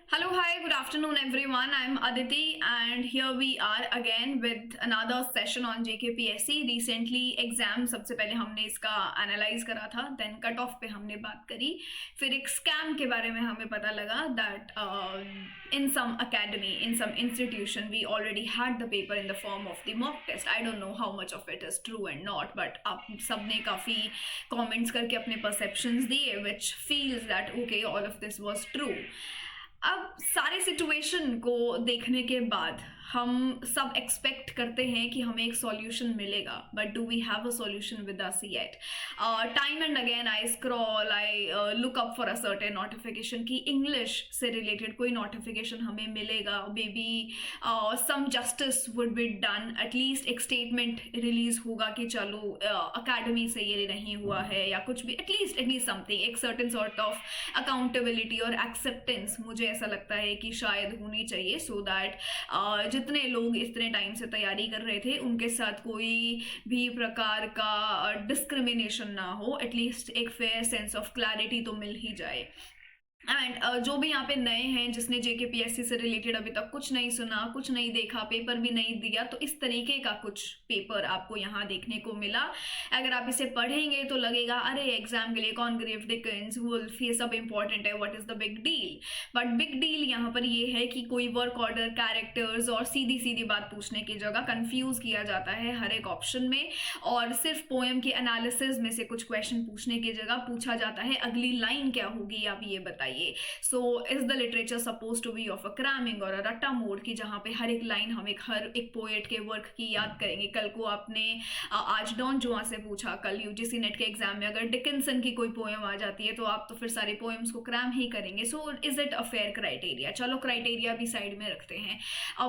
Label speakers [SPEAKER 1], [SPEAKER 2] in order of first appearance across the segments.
[SPEAKER 1] Hello, hi, good afternoon, everyone. I'm Aditi, and here we are again with another session on JKPSC. Recently, exam सबसे पहले हमने इसका analyse करा था, then cut off पे हमने बात करी, फिर एक स्कैम के बारे में हमें पता लगा that in some academy, in some institution, we already had the paper in the form of the mock test. I don't know how much of it is true and not, but आप सबने काफ़ी comments करके अपने perceptions दिए which feels that okay all of this was true. अब सारे situation को देखने के बाद हम सब एक्सपेक्ट करते हैं कि हमें एक सॉल्यूशन मिलेगा, but do we have a solution with us yet? Time and again I scroll, I look up for a certain notification कि इंग्लिश से रिलेटेड कोई नोटिफिकेशन हमें मिलेगा, may be some justice would be done, at least एक statement release होगा कि चलो academy से ये नहीं हुआ है या कुछ भी, एटलीस्ट समथिंग, एक सर्टेन सॉर्ट ऑफ अकाउंटेबिलिटी और एक्सेप्टेंस मुझे ऐसा लगता है कि शायद होनी चाहिए, सो दैट जितने लोग इतने टाइम से तैयारी कर रहे थे उनके साथ कोई भी प्रकार का डिस्क्रिमिनेशन ना हो, एटलीस्ट एक फेयर सेंस ऑफ क्लैरिटी तो मिल ही जाए. एंड जो भी यहाँ पे नए हैं, जिसने जेकेपीएससी से रिलेटेड अभी तक कुछ नहीं सुना, कुछ नहीं देखा, पेपर भी नहीं दिया, तो इस तरीके का कुछ पेपर आपको यहाँ देखने को मिला. अगर आप इसे पढ़ेंगे तो लगेगा अरे एग्जाम के लिए कॉन्ग्रेव डिकेंस वुल्फ ये सब इंपॉर्टेंट है, what is the big deal. But big deal यहाँ पर ये है कि कोई वर्क ऑर्डर, कैरेक्टर्स और सीधी सीधी बात पूछने की जगह कंफ्यूज किया जाता है हर एक ऑप्शन में, और सिर्फ पोएम के एनालिसिस में से कुछ क्वेश्चन पूछने की जगह पूछा जाता है अगली लाइन क्या होगी, आप ये बताइए. So is the literature suppose to be of a cramming और अ रट्टा मोड की, जहां पे हर एक लाइन हम हर एक पोएट के वर्क की याद करेंगे. कल को आपने आज डॉन जुआ से पूछा, कल यूजीसी नेट के एग्जाम में अगर डिकिंसन की कोई पोएम आ जाती है तो आप तो फिर सारे पोएम्स को क्रैम ही करेंगे. So is it a fair criteria? चलो क्राइटेरिया भी साइड में रखते हैं.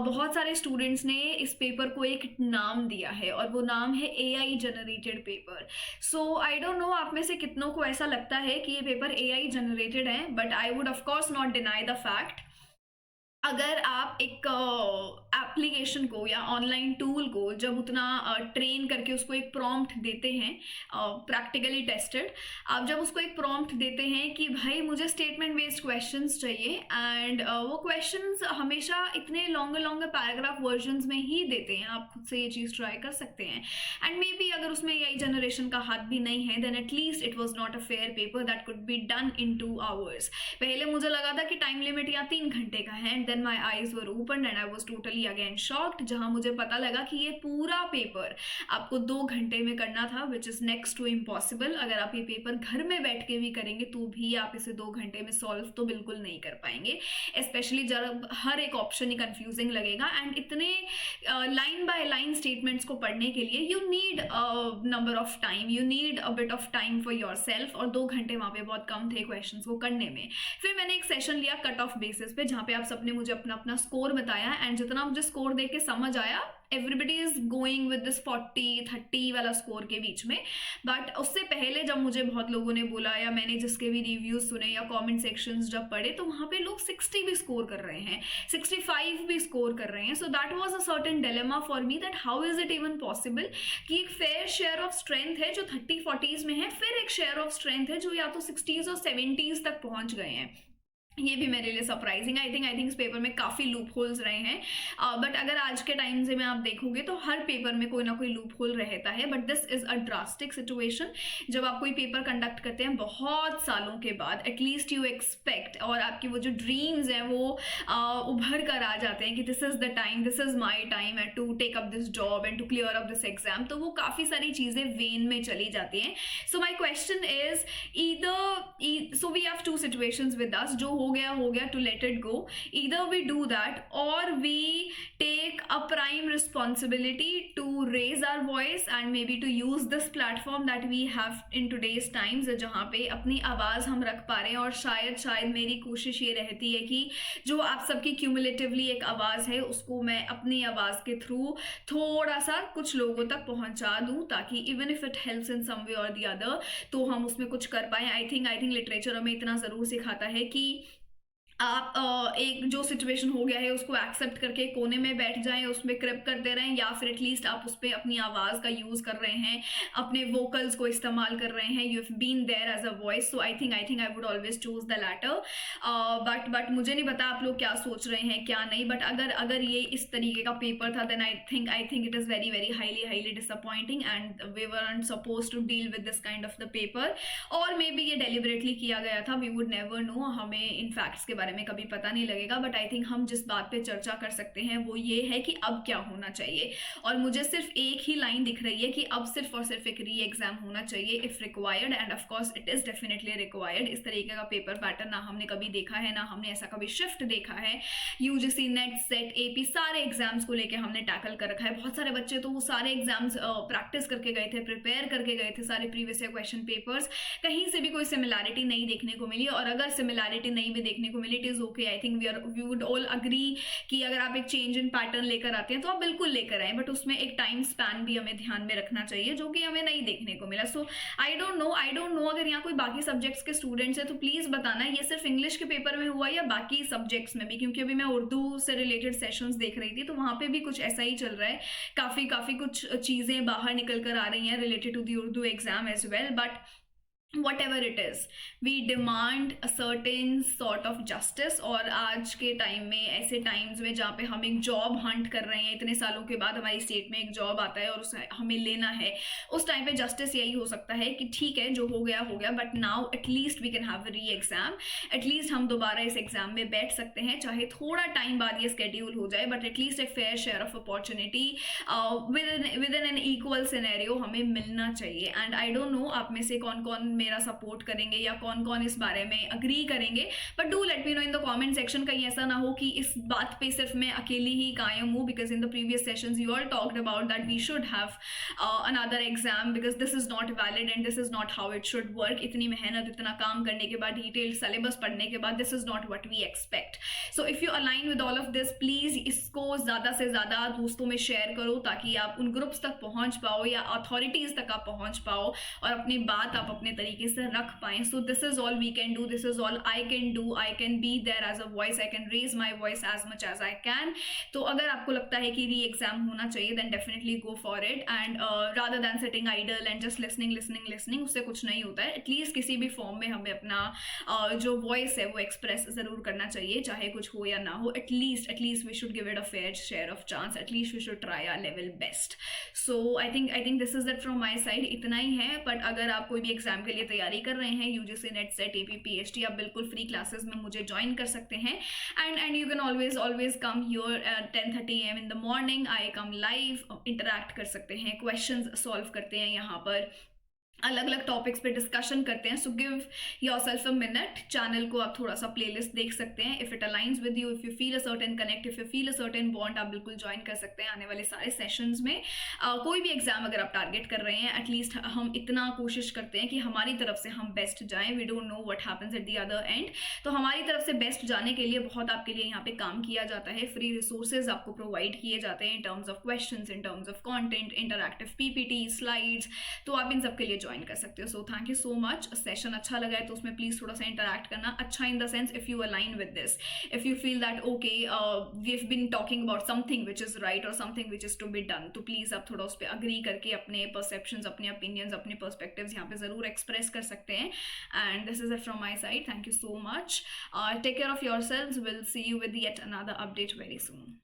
[SPEAKER 1] बहुत सारे स्टूडेंट्स ने इस पेपर को एक नाम दिया है और वो नाम है AI generated paper. So I don't no आप में से कितनों को ऐसा लगता है कि ये पेपर AI जनरेटेड है, but I would of course not deny the fact. अगर आप एक एप्लीकेशन को या ऑनलाइन टूल को जब उतना ट्रेन करके उसको एक प्रॉम्प्ट देते हैं, प्रैक्टिकली टेस्टेड, आप जब उसको एक प्रॉम्प्ट देते हैं कि भाई मुझे स्टेटमेंट बेस्ड क्वेश्चंस चाहिए, एंड वो क्वेश्चंस हमेशा इतने लॉन्गर पैराग्राफ वर्जन्स में ही देते हैं, आप खुद से ये चीज़ ट्राई कर सकते हैं. एंड मे बी अगर उसमें AI जनरेशन का हाथ भी नहीं है, then at least it was not a fair paper that could be done in 2 hours. पहले मुझे लगा था कि टाइम लिमिट या 3 घंटे का है, and then my eyes were open and I was totally again shocked, जहां मुझे पता लगा कि ये पूरा पेपर आपको 2 घंटे में करना था, which is next to impossible. अगर आप ये पेपर घर में बैठ के भी करेंगे तो भी आप इसे 2 घंटे में सॉल्व तो बिल्कुल नहीं कर पाएंगे, स्पेशली जब हर एक ऑप्शन ही कंफ्यूजिंग लगेगा. एंड इतने लाइन बाय लाइन स्टेटमेंट्स को पढ़ने के लिए you need number of time, you need a bit of time for your self, और 2 घंटे वहां पे बहुत कम थे क्वेश्चन को करने में. फिर मैंने एक सेशन लिया कट ऑफ बेसिस पे, जहाँ पे आप सबने मुझे अपना अपना स्कोर बताया, एंड जितना मुझे स्कोर देख के समझ आया, everybody is going with this 40-30 वाला स्कोर के बीच में. बट उससे पहले जब मुझे बहुत लोगों ने बोला, या मैंने जिसके भी रिव्यूज सुने या कमेंट सेक्शंस जब पढ़े, तो वहां पे लोग 60 भी स्कोर कर रहे हैं, 65 भी स्कोर कर रहे हैं. So that was a certain dilemma for me, that how is it even possible कि एक फेयर शेयर ऑफ स्ट्रेंथ है जो 30-40s में है, फिर एक शेयर ऑफ स्ट्रेंथ है जो या तो 60s और 70s तक पहुंच गए हैं. ये भी मेरे लिए सरप्राइजिंग. आई थिंक इस पेपर में काफ़ी लूप होल्स रहे हैं, बट अगर आज के टाइम से में आप देखोगे तो हर पेपर में कोई ना कोई लूप होल रहता है. But this is a drastic situation. जब आप कोई पेपर कंडक्ट करते हैं बहुत सालों के बाद, एटलीस्ट यू एक्सपेक्ट, और आपकी वो जो ड्रीम्स हैं वो उभर कर आ जाते हैं कि this is the time, this is my time and to take up this job and to clear up this exam. तो वो काफ़ी सारी चीज़ें वेन में चली जाती हैं. So my question is either, so we have 2 situations with us. जो हो गया, to let it go. Either we do that or we take a prime responsibility to raise our voice and maybe to use this platform that we have in today's times, जहाँ पे अपनी आवाज़ हम रख पा रहे हैं. और शायद मेरी कोशिश ये रहती है कि जो आप सबकी क्यूमुलेटिवली एक आवाज़ है उसको मैं अपनी आवाज़ के थ्रू थोड़ा सा कुछ लोगों तक पहुँचा दूँ, ताकि even if it helps in some way और द अदर तो हम उसमें कुछ कर पाएँ. आई थिंक लिटरेचर हमें इतना ज़रूर सिखाता है कि आप एक जो सिचुएशन हो गया है उसको एक्सेप्ट करके कोने में बैठ जाएँ, उसमें कृप करते रहें, या फिर एटलीस्ट आप उसपे अपनी आवाज़ का यूज़ कर रहे हैं, अपने वोकल्स को इस्तेमाल कर रहे हैं, you have been there as a voice, so I think I would always choose the latter. But मुझे नहीं पता आप लोग क्या सोच रहे हैं, क्या नहीं, बट अगर अगर ये इस तरीके का पेपर था, then I think it is very very highly disappointing, and we weren't supposed to deal with this kind of the paper, और मे बी ये डेलिबरेटली किया गया था, वी वुड नेवर नो, हमें इन फैक्ट्स के बारे में कभी पता नहीं लगेगा। बट आई थिंक हम जिस बात पे चर्चा कर सकते हैं वो ये है कि अब क्या होना चाहिए, और मुझे सिर्फ एक ही लाइन दिख रही है कि अब सिर्फ और सिर्फ एक री एग्जाम होना चाहिए if required, end of course it is definitely required. इस तरीके का पेपर पैटर्न ना हमने कभी देखा है, ना हमने ऐसा कभी शिफ्ट देखा है। यूजीसी, नेट, सेट, एपी सारे एग्जाम्स को लेके हमने टैकल कर रखा है। बहुत सारे बच्चे तो वो सारे एग्जाम्स प्रैक्टिस करके गए थे, प्रिपेयर करके गए थे सारे प्रीवियस ईयर क्वेश्चन पेपर्स, कहीं से भी कोई सिमिलैरिटी नहीं देखने को मिली, और अगर सिमिलैरिटी नहीं भी देखने को मिली, it is okay. I think we would all agree कि अगर आप एक चेंज इन पैटर्न लेकर आते हैं तो आप बिल्कुल लेकर आए, बट उसमें एक टाइम स्पैन भी हमें ध्यान में रखना चाहिए, जो कि हमें नहीं देखने को मिला। सो आई डोंट नो अगर यहाँ कोई बाकी सब्जेक्ट्स के स्टूडेंट्स है तो प्लीज बताना ये सिर्फ इंग्लिश के पेपर में हुआ या बाकी सब्जेक्ट्स में भी, क्योंकि अभी मैं उर्दू से रिलेटेड सेशंस देख रही थी तो वहां पे भी कुछ ऐसा ही चल रहा है, काफी कुछ चीजें बाहर निकल कर आ रही हैं related to the Urdu exam as well. But whatever it is, we demand a certain sort of justice। और आज के टाइम में, ऐसे टाइम्स में जहाँ पे हम एक जॉब हंट कर रहे हैं, इतने सालों के बाद हमारी स्टेट में एक जॉब आता है और उसे हमें लेना है, उस टाइम पे जस्टिस यही हो सकता है कि ठीक है जो हो गया, but now at least we can have re exam, at least हम दोबारा इस एग्जाम में बैठ सकते हैं, चाहे थोड़ा टाइम बाद ये स्केड्यूल हो जाए, बट एटलीस्ट एक fair share of opportunity with in an equal scenario हमें मिलना चाहिए। एंड आई डोंट नो आप में से कौन कौन मेरा सपोर्ट करेंगे या कौन कौन इस बारे में अग्री करेंगे, but do let me know in the comment section. कहीं ऐसा ना हो कि इस बात पे सिर्फ मैं अकेली ही कायम हूँ, because in the previous sessions you all talked about that we should have another exam, because this is not valid and this is not how it should work. इतनी मेहनत, इतना काम करने के बाद, डिटेल्ड सिलेबस पढ़ने के बाद, this is not what we expect. So if you align with all of this, please इसको ज्यादा से ज्यादा दोस्तों में शेयर करो, ताकि आप उन ग्रुप्स तक पहुंच पाओ या अथॉरिटीज तक आप पहुंच पाओ और अपनी बात आप अपने तरीके से रख पाएं। So this is all we can do, this is all I can do, I can be there as a voice, I can raise my voice as much as I can. तो अगर आपको लगता है कि री एग्जाम होना चाहिए, then definitely go for it, and rather than sitting idle and just listening, उससे कुछ नहीं होता है। एटलीस्ट किसी भी फॉर्म में हमें अपना जो वॉइस है वो एक्सप्रेस जरूर करना चाहिए, चाहे कुछ हो या ना हो। At least we should give it a fair share of chance, at least we should try our level best. So I think this is it from my side, इतना ही है। बट अगर आप कोई भी एग्जाम के लिए तैयारी कर रहे हैं, UGC, net, set, AP, PhD, आप बिल्कुल फ्री क्लासेस में मुझे ज्वाइन कर सकते हैं, and you can always come here eight 10:30 AM in the morning. I come live, interact कर सकते हैं, क्वेश्चंस सॉल्व करते हैं यहाँ पर, अलग अलग टॉपिक्स पे डिस्कशन करते हैं। So give yourself a minute, channel को आप थोड़ा सा प्लेलिस्ट देख सकते हैं। If it aligns with you, if you feel a certain connect, if you feel a certain bond, आप बिल्कुल ज्वाइन कर सकते हैं आने वाले सारे सेशंस में। कोई भी एग्जाम अगर आप टारगेट कर रहे हैं, एटलीस्ट हम इतना कोशिश करते हैं कि हमारी तरफ से हम बेस्ट जाएं। We don't know what happens at the other end, तो हमारी तरफ से बेस्ट जाने के लिए बहुत आपके लिए यहाँ पे काम किया जाता है। फ्री रिसोर्सेज आपको प्रोवाइड किए जाते हैं in terms of questions, in terms of content, interactive PPT, slides, तो आप इन सब के लिए ज्वाइन कर सकते हो। So thank you so much. Session अच्छा लगा है तो उसमें प्लीज थोड़ा सा इंटरैक्ट करना, अच्छा in the sense if you align with this, if you feel that okay we have been talking about something which is right और something which is to be done, तो प्लीज आप थोड़ा उस पर अग्री करके अपने परसेप्शंस, अपने opinions, अपने पर्सपेक्टिव्स यहाँ पे जरूर एक्सप्रेस कर सकते हैं। And this is it from my side, thank you so much, take care of yourselves, will see you with yet another update very soon.